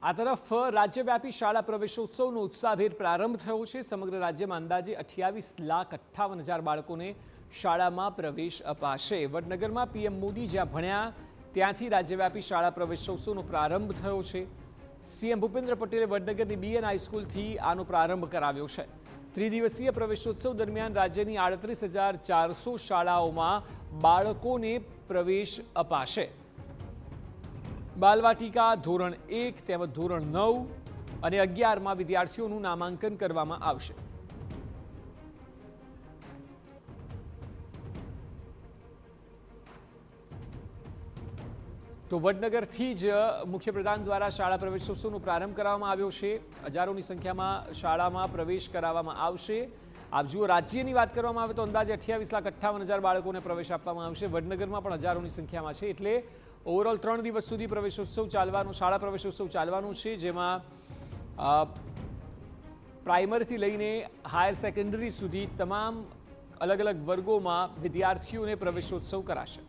આ તરફ રાજ્યવ્યાપી શાળા પ્રવેશોત્સવનો ઉત્સાહભેર પ્રારંભ થયો છે। સમગ્ર રાજ્યમાં અંદાજે 28,58,000 બાળકોને શાળામાં પ્રવેશ અપાશે। વડનગરમાં પીએમ મોદી જ્યાં ભણ્યા ત્યાંથી રાજ્યવ્યાપી શાળા પ્રવેશોત્સવનો પ્રારંભ થયો છે। સીએમ ભૂપેન્દ્ર પટેલે વડનગરની બીએન હાઈસ્કૂલથી આનો પ્રારંભ કરાવ્યો છે। ત્રિદિવસીય પ્રવેશોત્સવ દરમિયાન રાજ્યની 38,400 શાળાઓમાં બાળકોને પ્રવેશ અપાશે। બાલવાટિકા ધોરણ 1 તેમજ ધોરણ 9 અને 11માં વિદ્યાર્થીઓનું નામાંકન કરવામાં આવશે। તો વડનગરથી જ મુખ્યપ્રધાન દ્વારા શાળા પ્રવેશોત્સવનો પ્રારંભ કરવામાં આવ્યો છે। હજારોની સંખ્યામાં શાળામાં પ્રવેશ કરાવવામાં આવશે। આપ જુઓ, રાજ્યની વાત કરવામાં આવે તો અંદાજે 28,58,000 બાળકોને પ્રવેશ આપવામાં આવશે। વડનગરમાં પણ હજારોની સંખ્યામાં છે। એટલે ઓવરઓલ 3 દિવસ સુધી પ્રવેશોત્સવ ચાલવાનું, શાળા પ્રવેશોત્સવ ચાલવાનું છે, જેમાં પ્રાઇમરીથી લઈને હાયર સેકન્ડરી સુધી તમામ અલગ અલગ વર્ગોમાં વિદ્યાર્થીઓને પ્રવેશોત્સવ કરાશે।